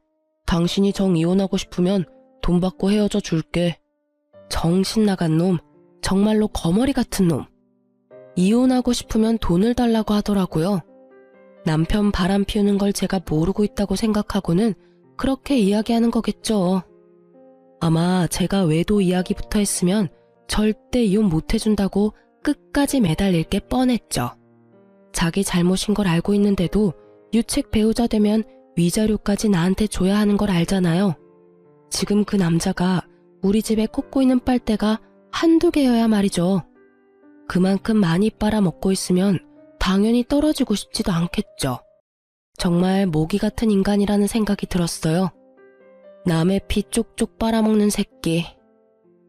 당신이 정 이혼하고 싶으면 돈 받고 헤어져 줄게. 정신 나간 놈. 정말로 거머리 같은 놈. 이혼하고 싶으면 돈을 달라고 하더라고요. 남편 바람 피우는 걸 제가 모르고 있다고 생각하고는 그렇게 이야기하는 거겠죠. 아마 제가 외도 이야기부터 했으면 절대 이혼 못 해준다고 끝까지 매달릴 게 뻔했죠. 자기 잘못인 걸 알고 있는데도 유책 배우자 되면 위자료까지 나한테 줘야 하는 걸 알잖아요. 지금 그 남자가 우리 집에 꽂고 있는 빨대가 한두 개여야 말이죠. 그만큼 많이 빨아먹고 있으면 당연히 떨어지고 싶지도 않겠죠. 정말 모기 같은 인간이라는 생각이 들었어요. 남의 피 쪽쪽 빨아먹는 새끼.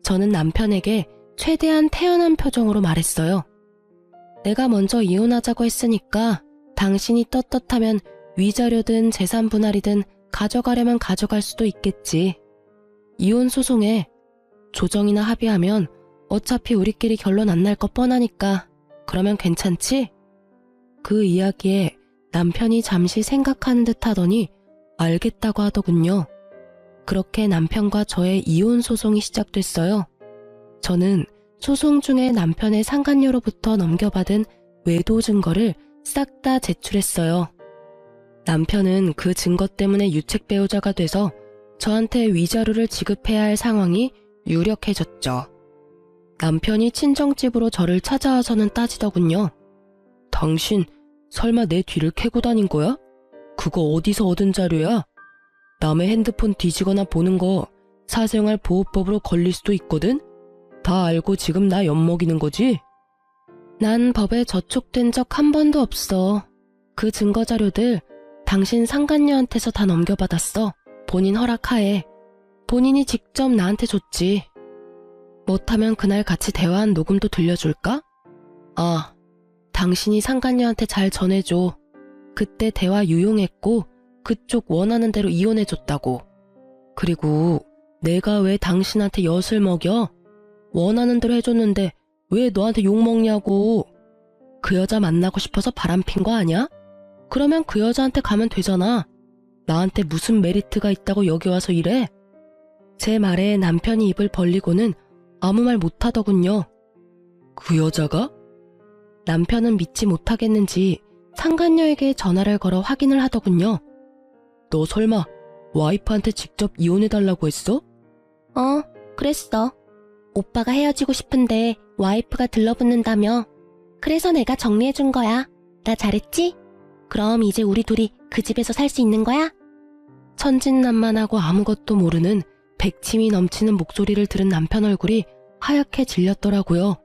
저는 남편에게 최대한 태연한 표정으로 말했어요. 내가 먼저 이혼하자고 했으니까 당신이 떳떳하면 위자료든 재산 분할이든 가져가려면 가져갈 수도 있겠지. 이혼 소송에 조정이나 합의하면 어차피 우리끼리 결론 안 날 거 뻔하니까 그러면 괜찮지? 그 이야기에 남편이 잠시 생각하는 듯 하더니 알겠다고 하더군요. 그렇게 남편과 저의 이혼 소송이 시작됐어요. 저는 소송 중에 남편의 상간녀로부터 넘겨받은 외도 증거를 싹 다 제출했어요. 남편은 그 증거 때문에 유책 배우자가 돼서 저한테 위자료를 지급해야 할 상황이 유력해졌죠. 남편이 친정집으로 저를 찾아와서는 따지더군요. 당신 설마 내 뒤를 캐고 다닌 거야? 그거 어디서 얻은 자료야? 남의 핸드폰 뒤지거나 보는 거 사생활 보호법으로 걸릴 수도 있거든? 다 알고 지금 나 엿먹이는 거지? 난 법에 저촉된 적 한 번도 없어. 그 증거 자료들 당신 상간녀한테서 다 넘겨받았어. 본인 허락하에. 본인이 직접 나한테 줬지. 못하면 그날 같이 대화한 녹음도 들려줄까? 아, 당신이 상간녀한테 잘 전해줘. 그때 대화 유용했고 그쪽 원하는 대로 이혼해줬다고. 그리고 내가 왜 당신한테 엿을 먹여? 원하는 대로 해줬는데 왜 너한테 욕먹냐고. 그 여자 만나고 싶어서 바람핀 거 아니야? 그러면 그 여자한테 가면 되잖아. 나한테 무슨 메리트가 있다고 여기 와서 이래? 제 말에 남편이 입을 벌리고는 아무 말 못하더군요. 그 여자가? 남편은 믿지 못하겠는지 상간녀에게 전화를 걸어 확인을 하더군요. 너 설마 와이프한테 직접 이혼해달라고 했어? 그랬어. 오빠가 헤어지고 싶은데 와이프가 들러붙는다며. 그래서 내가 정리해준 거야. 나 잘했지? 그럼 이제 우리 둘이 그 집에서 살 수 있는 거야? 천진난만하고 아무것도 모르는 백침이 넘치는 목소리를 들은 남편 얼굴이 하얗게 질렸더라고요.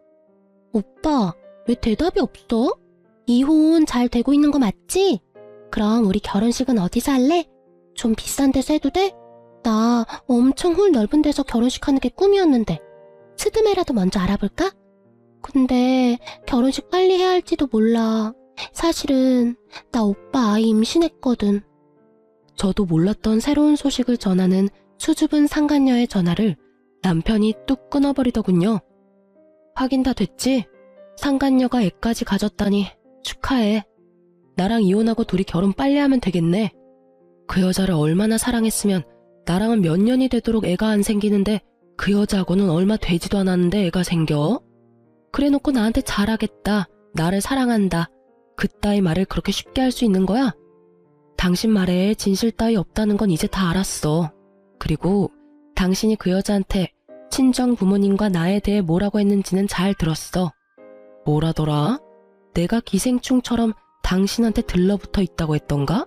오빠, 왜 대답이 없어? 이혼 잘 되고 있는 거 맞지? 그럼 우리 결혼식은 어디서 할래? 좀 비싼 데서 해도 돼? 나 엄청 홀 넓은 데서 결혼식 하는 게 꿈이었는데 스드메라도 먼저 알아볼까? 근데 결혼식 빨리 해야 할지도 몰라. 사실은 나 오빠 아이 임신했거든. 저도 몰랐던 새로운 소식을 전하는 수줍은 상간녀의 전화를 남편이 뚝 끊어버리더군요. 확인 다 됐지? 상간녀가 애까지 가졌다니 축하해. 나랑 이혼하고 둘이 결혼 빨리 하면 되겠네. 그 여자를 얼마나 사랑했으면 나랑은 몇 년이 되도록 애가 안 생기는데 그 여자하고는 얼마 되지도 않았는데 애가 생겨? 그래놓고 나한테 잘하겠다, 나를 사랑한다, 그따위 말을 그렇게 쉽게 할 수 있는 거야? 당신 말에 진실 따위 없다는 건 이제 다 알았어. 그리고 당신이 그 여자한테 친정 부모님과 나에 대해 뭐라고 했는지는 잘 들었어. 뭐라더라? 내가 기생충처럼 당신한테 들러붙어 있다고 했던가?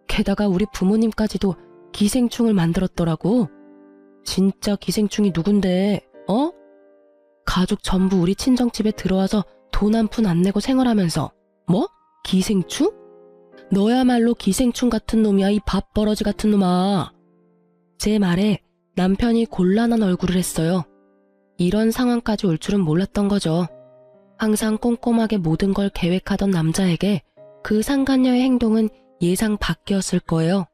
게다가 우리 부모님까지도 기생충을 만들었더라고. 진짜 기생충이 누군데, 어? 가족 전부 우리 친정집에 들어와서 돈 한 푼 안 내고 생활하면서 뭐? 기생충? 너야말로 기생충 같은 놈이야, 이 밥버러지 같은 놈아. 제 말에 남편이 곤란한 얼굴을 했어요. 이런 상황까지 올 줄은 몰랐던 거죠. 항상 꼼꼼하게 모든 걸 계획하던 남자에게 그 상간녀의 행동은 예상 밖이었을 거예요.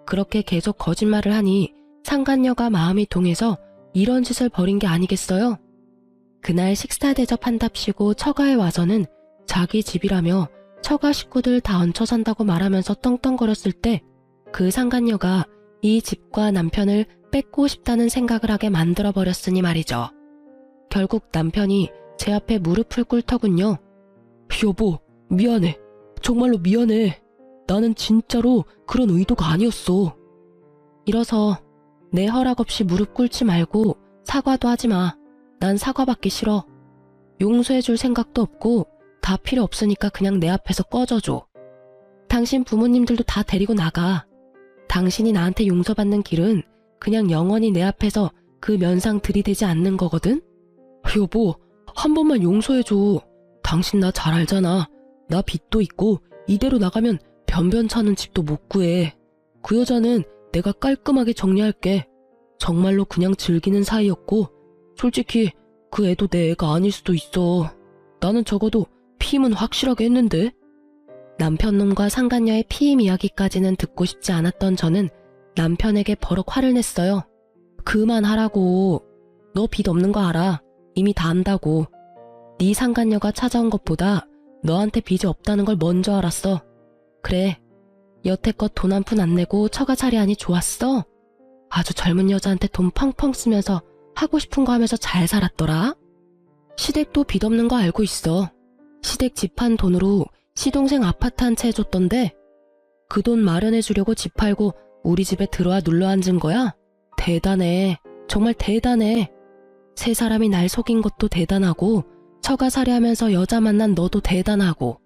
그렇게 계속 거짓말을 하니 상간녀가 마음이 동해서 이런 짓을 벌인 게 아니겠어요? 그날 식사 대접한답시고 처가에 와서는 자기 집이라며 처가 식구들 다 얹혀 산다고 말하면서 떵떵거렸을 때 그 상간녀가 이 집과 남편을 뺏고 싶다는 생각을 하게 만들어버렸으니 말이죠. 결국 남편이 제 앞에 무릎을 꿇더군요. 여보, 미안해. 정말로 미안해. 나는 진짜로 그런 의도가 아니었어. 이러서 내 허락 없이 무릎 꿇지 말고 사과도 하지 마. 난 사과받기 싫어. 용서해줄 생각도 없고 다 필요 없으니까 그냥 내 앞에서 꺼져줘. 당신 부모님들도 다 데리고 나가. 당신이 나한테 용서받는 길은 그냥 영원히 내 앞에서 그 면상 들이대지 않는 거거든? 여보, 한 번만 용서해줘. 당신 나 잘 알잖아. 나 빚도 있고 이대로 나가면 변변찮은 집도 못 구해. 그 여자는 내가 깔끔하게 정리할게. 정말로 그냥 즐기는 사이였고 솔직히 그 애도 내 애가 아닐 수도 있어. 나는 적어도 피임은 확실하게 했는데. 남편 놈과 상간녀의 피임 이야기까지는 듣고 싶지 않았던 저는 남편에게 버럭 화를 냈어요. 그만하라고. 너 빚 없는 거 알아. 이미 다 안다고. 네 상간녀가 찾아온 것보다 너한테 빚이 없다는 걸 먼저 알았어. 그래, 여태껏 돈 한 푼 안 내고 처가 차리하니 좋았어. 아주 젊은 여자한테 돈 펑펑 쓰면서 하고 싶은 거 하면서 잘 살았더라. 시댁도 빚 없는 거 알고 있어. 시댁 집 판 돈으로 시동생 아파트 한 채 해줬던데 그 돈 마련해주려고 집 팔고 우리 집에 들어와 눌러앉은 거야? 대단해. 정말 대단해. 세 사람이 날 속인 것도 대단하고 처가살이하면서 여자 만난 너도 대단하고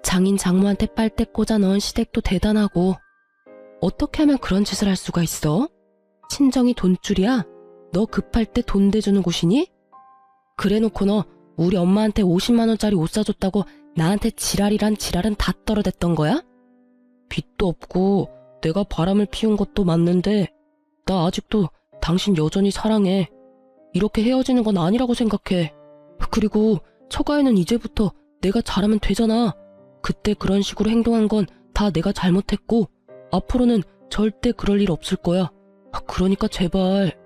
장인 장모한테 빨대 꽂아 넣은 시댁도 대단하고 어떻게 하면 그런 짓을 할 수가 있어? 친정이 돈줄이야? 너 급할 때 돈 대주는 곳이니? 그래놓고 너 우리 엄마한테 50만 원짜리 옷 사줬다고 나한테 지랄이란 지랄은 다 떨어댔던 거야? 빚도 없고 내가 바람을 피운 것도 맞는데 나 아직도 당신 여전히 사랑해. 이렇게 헤어지는 건 아니라고 생각해. 그리고 처가에는 이제부터 내가 잘하면 되잖아. 그때 그런 식으로 행동한 건 다 내가 잘못했고 앞으로는 절대 그럴 일 없을 거야. 그러니까 제발.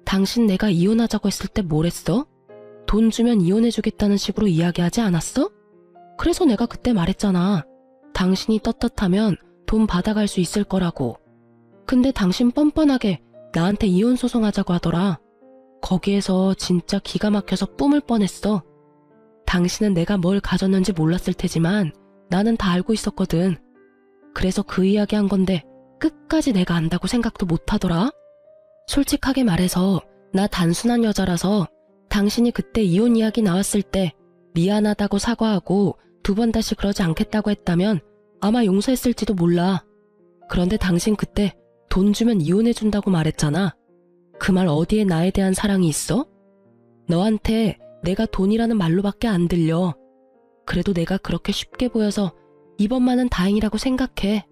당신 내가 이혼하자고 했을 때 뭘 했어? 돈 주면 이혼해주겠다는 식으로 이야기하지 않았어? 그래서 내가 그때 말했잖아. 당신이 떳떳하면 돈 받아갈 수 있을 거라고. 근데 당신 뻔뻔하게 나한테 이혼 소송하자고 하더라. 거기에서 진짜 기가 막혀서 뿜을 뻔했어. 당신은 내가 뭘 가졌는지 몰랐을 테지만 나는 다 알고 있었거든. 그래서 그 이야기 한 건데 끝까지 내가 안다고 생각도 못하더라. 솔직하게 말해서 나 단순한 여자라서 당신이 그때 이혼 이야기 나왔을 때 미안하다고 사과하고 두 번 다시 그러지 않겠다고 했다면 아마 용서했을지도 몰라. 그런데 당신 그때 돈 주면 이혼해준다고 말했잖아. 그 말 어디에 나에 대한 사랑이 있어? 너한테 내가 돈이라는 말로밖에 안 들려. 그래도 내가 그렇게 쉽게 보여서 이번만은 다행이라고 생각해.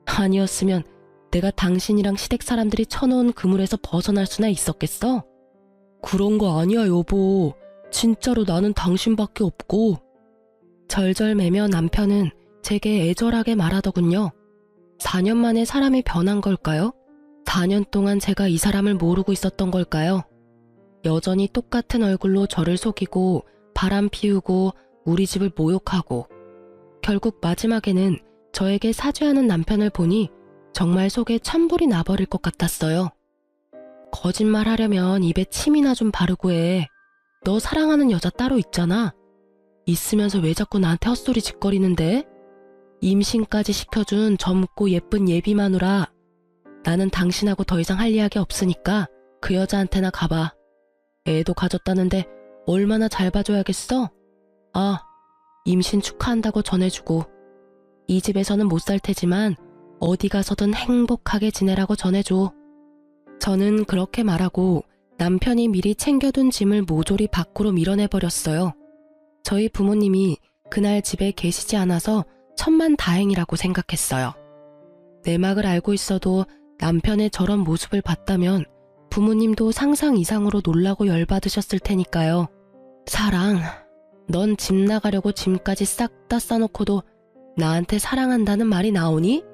아니었으면 내가 당신이랑 시댁 사람들이 쳐놓은 그물에서 벗어날 수나 있었겠어? 그런 거 아니야, 여보. 진짜로 나는 당신밖에 없고. 절절매며 남편은 제게 애절하게 말하더군요. 4년 만에 사람이 변한 걸까요? 4년 동안 제가 이 사람을 모르고 있었던 걸까요? 여전히 똑같은 얼굴로 저를 속이고 바람 피우고 우리 집을 모욕하고 결국 마지막에는 저에게 사죄하는 남편을 보니 정말 속에 찬불이 나버릴 것 같았어요. 거짓말하려면 입에 침이나 좀 바르고 해. 너 사랑하는 여자 따로 있잖아. 있으면서 왜 자꾸 나한테 헛소리 짓거리는데? 임신까지 시켜준 젊고 예쁜 예비 마누라. 나는 당신하고 더 이상 할 이야기 없으니까 그 여자한테나 가봐. 애도 가졌다는데 얼마나 잘 봐줘야겠어? 아, 임신 축하한다고 전해주고. 이 집에서는 못 살 테지만 어디 가서든 행복하게 지내라고 전해줘. 저는 그렇게 말하고 남편이 미리 챙겨둔 짐을 모조리 밖으로 밀어내버렸어요. 저희 부모님이 그날 집에 계시지 않아서 천만다행이라고 생각했어요. 내막을 알고 있어도 남편의 저런 모습을 봤다면 부모님도 상상 이상으로 놀라고 열받으셨을 테니까요. 사랑, 넌 집 나가려고 짐까지 싹 다 싸놓고도 나한테 사랑한다는 말이 나오니?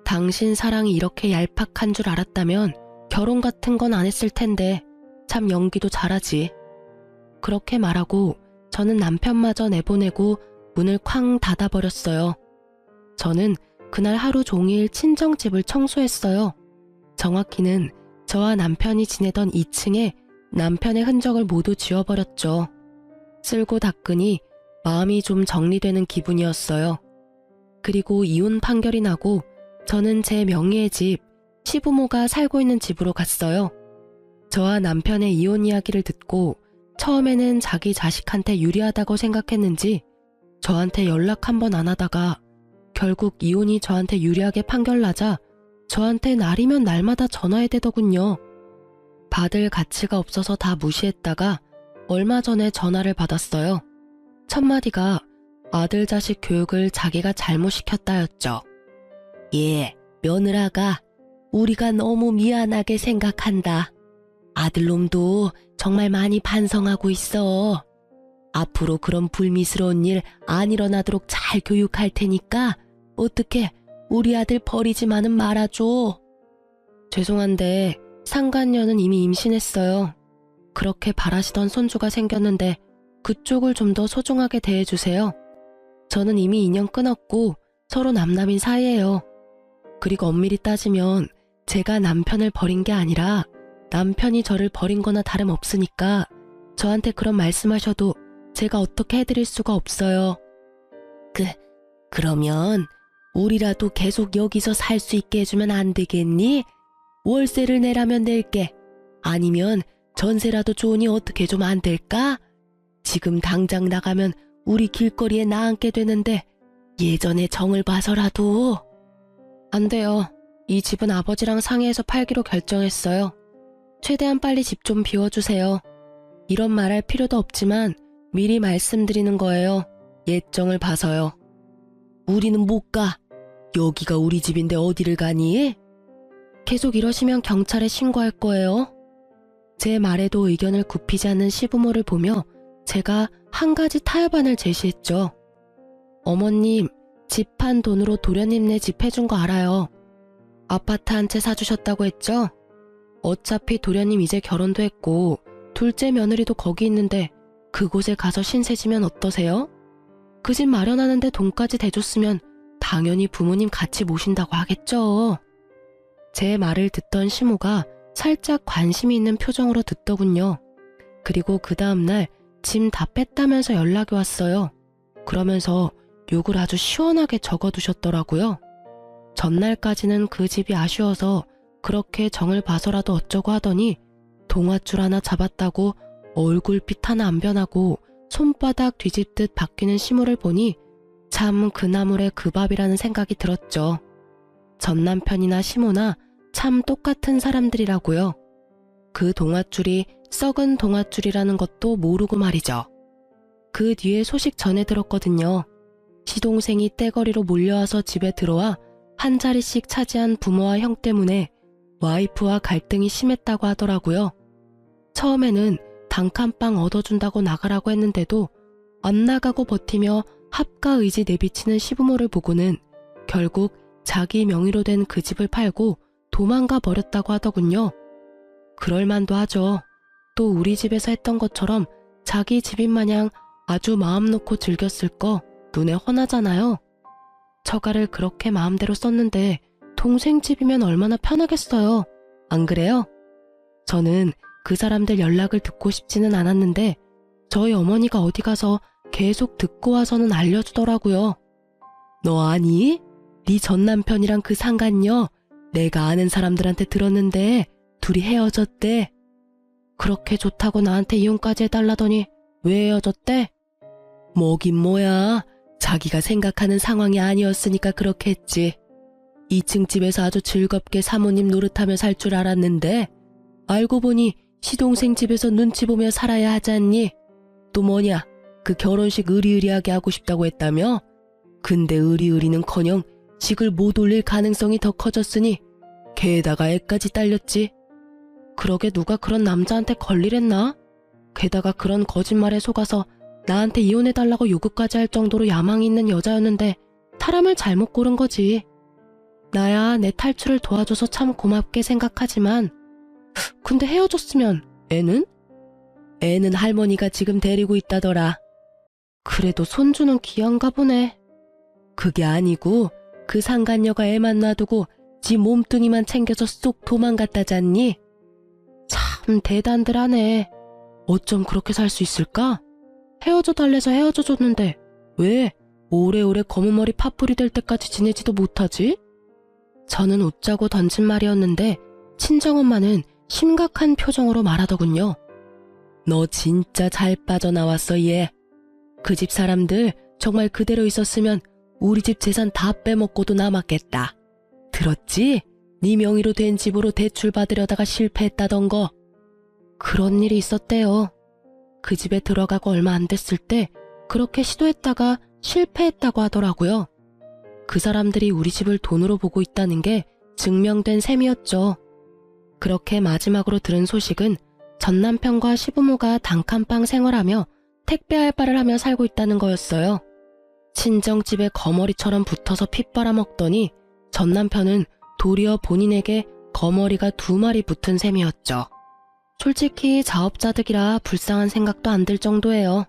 당신 사랑이 이렇게 얄팍한 줄 알았다면 결혼 같은 건 안 했을 텐데 참 연기도 잘하지. 그렇게 말하고 저는 남편마저 내보내고 문을 쾅 닫아버렸어요. 저는 그날 하루 종일 친정집을 청소했어요. 정확히는 저와 남편이 지내던 2층에 남편의 흔적을 모두 지워버렸죠. 쓸고 닦으니 마음이 좀 정리되는 기분이었어요. 그리고 이혼 판결이 나고 저는 제 명의의 집, 시부모가 살고 있는 집으로 갔어요. 저와 남편의 이혼 이야기를 듣고 처음에는 자기 자식한테 유리하다고 생각했는지 저한테 연락 한 번 안 하다가 결국 이혼이 저한테 유리하게 판결나자 저한테 날이면 날마다 전화해대더군요. 받을 가치가 없어서 다 무시했다가 얼마 전에 전화를 받았어요. 첫마디가 아들 자식 교육을 자기가 잘못 시켰다였죠. 예, 며느라가 우리가 너무 미안하게 생각한다. 아들놈도 정말 많이 반성하고 있어. 앞으로 그런 불미스러운 일 안 일어나도록 잘 교육할 테니까 어떻게 우리 아들 버리지만은 말아줘. 죄송한데 상간녀는 이미 임신했어요. 그렇게 바라시던 손주가 생겼는데 그쪽을 좀 더 소중하게 대해주세요. 저는 이미 인연 끊었고 서로 남남인 사이예요. 그리고 엄밀히 따지면 제가 남편을 버린 게 아니라 남편이 저를 버린 거나 다름없으니까 저한테 그런 말씀하셔도 제가 어떻게 해드릴 수가 없어요. 그러면 우리라도 계속 여기서 살 수 있게 해주면 안 되겠니? 월세를 내라면 낼게. 아니면 전세라도 좋으니 어떻게 좀 안 될까? 지금 당장 나가면 우리 길거리에 나앉게 되는데 예전에 정을 봐서라도. 안 돼요. 이 집은 아버지랑 상의해서 팔기로 결정했어요. 최대한 빨리 집 좀 비워주세요. 이런 말할 필요도 없지만 미리 말씀드리는 거예요. 예정을 봐서요. 우리는 못 가. 여기가 우리 집인데 어디를 가니? 계속 이러시면 경찰에 신고할 거예요. 제 말에도 의견을 굽히지 않는 시부모를 보며 제가 한 가지 타협안을 제시했죠. 어머님, 집 판 돈으로 도련님네 집 해준 거 알아요. 아파트 한 채 사주셨다고 했죠? 어차피 도련님 이제 결혼도 했고 둘째 며느리도 거기 있는데 그곳에 가서 신세지면 어떠세요? 그 집 마련하는데 돈까지 대줬으면 당연히 부모님 같이 모신다고 하겠죠. 제 말을 듣던 시모가 살짝 관심이 있는 표정으로 듣더군요. 그리고 그 다음날 짐 다 뺐다면서 연락이 왔어요. 그러면서 욕을 아주 시원하게 적어두셨더라고요. 전날까지는 그 집이 아쉬워서 그렇게 정을 봐서라도 어쩌고 하더니 동아줄 하나 잡았다고 얼굴빛 하나 안 변하고 손바닥 뒤집듯 바뀌는 시모를 보니 참 그 나물의 그 밥이라는 생각이 들었죠. 전 남편이나 시모나 참 똑같은 사람들이라고요. 그 동아줄이 썩은 동아줄이라는 것도 모르고 말이죠. 그 뒤에 소식 전해 들었거든요. 시동생이 떼거리로 몰려와서 집에 들어와 한 자리씩 차지한 부모와 형 때문에 와이프와 갈등이 심했다고 하더라고요. 처음에는 단칸방 얻어준다고 나가라고 했는데도 안 나가고 버티며 합가 의지 내비치는 시부모를 보고는 결국 자기 명의로 된 그 집을 팔고 도망가 버렸다고 하더군요. 그럴만도 하죠. 또 우리 집에서 했던 것처럼 자기 집인 마냥 아주 마음 놓고 즐겼을 거 눈에 훤하잖아요. 처가를 그렇게 마음대로 썼는데 동생 집이면 얼마나 편하겠어요. 안 그래요? 저는 그 사람들 연락을 듣고 싶지는 않았는데 저희 어머니가 어디 가서 계속 듣고 와서는 알려주더라고요. 너 아니? 네 전남편이랑 그 상간녀 내가 아는 사람들한테 들었는데 둘이 헤어졌대. 그렇게 좋다고 나한테 이혼까지 해달라더니 왜 헤어졌대? 뭐긴 뭐야. 자기가 생각하는 상황이 아니었으니까 그렇게 했지. 2층 집에서 아주 즐겁게 사모님 노릇하며 살 줄 알았는데 알고 보니 시동생 집에서 눈치 보며 살아야 하지 않니? 또 뭐냐? 그 결혼식 으리으리하게 하고 싶다고 했다며? 근데 으리으리는커녕 식을 못 올릴 가능성이 더 커졌으니 게다가 애까지 딸렸지. 그러게 누가 그런 남자한테 걸리랬나? 게다가 그런 거짓말에 속아서 나한테 이혼해달라고 요구까지 할 정도로 야망이 있는 여자였는데 사람을 잘못 고른 거지. 나야 내 탈출을 도와줘서 참 고맙게 생각하지만 근데 헤어졌으면 애는? 애는 할머니가 지금 데리고 있다더라. 그래도 손주는 귀한가 보네. 그게 아니고 그 상간녀가 애만 놔두고 지 몸뚱이만 챙겨서 쏙 도망갔다잖니? 참 대단들 하네. 어쩜 그렇게 살 수 있을까? 헤어져 달래서 헤어져 줬는데 왜 오래오래 검은 머리 파뿌리 될 때까지 지내지도 못하지? 저는 웃자고 던진 말이었는데 친정엄마는 심각한 표정으로 말하더군요. 너 진짜 잘 빠져나왔어 얘. 그 집 사람들 정말 그대로 있었으면 우리 집 재산 다 빼먹고도 남았겠다. 들었지? 네 명의로 된 집으로 대출 받으려다가 실패했다던 거. 그런 일이 있었대요. 그 집에 들어가고 얼마 안 됐을 때 그렇게 시도했다가 실패했다고 하더라고요. 그 사람들이 우리 집을 돈으로 보고 있다는 게 증명된 셈이었죠. 그렇게 마지막으로 들은 소식은 전 남편과 시부모가 단칸방 생활하며 택배 알바를 하며 살고 있다는 거였어요. 친정집에 거머리처럼 붙어서 피 빨아먹더니 전 남편은 도리어 본인에게 거머리가 2마리 붙은 셈이었죠. 솔직히 자업자득이라 불쌍한 생각도 안 들 정도예요.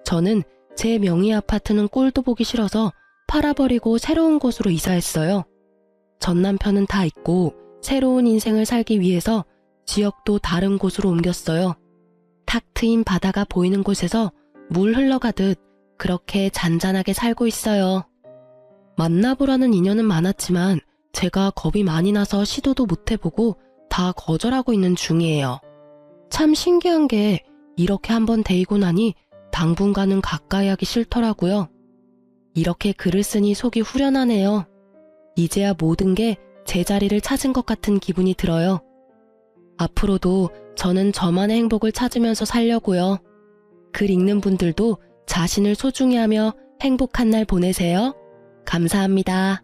저는 제 명의 아파트는 꼴도 보기 싫어서 팔아버리고 새로운 곳으로 이사했어요. 전 남편은 다 잊고 새로운 인생을 살기 위해서 지역도 다른 곳으로 옮겼어요. 탁 트인 바다가 보이는 곳에서 물 흘러가듯 그렇게 잔잔하게 살고 있어요. 만나보라는 인연은 많았지만 제가 겁이 많이 나서 시도도 못 해보고 다 거절하고 있는 중이에요. 참 신기한 게 이렇게 한번 데이고 나니 당분간은 가까이 하기 싫더라고요. 이렇게 글을 쓰니 속이 후련하네요. 이제야 모든 게 제자리를 찾은 것 같은 기분이 들어요. 앞으로도 저는 저만의 행복을 찾으면서 살려고요. 글 읽는 분들도 자신을 소중히 하며 행복한 날 보내세요. 감사합니다.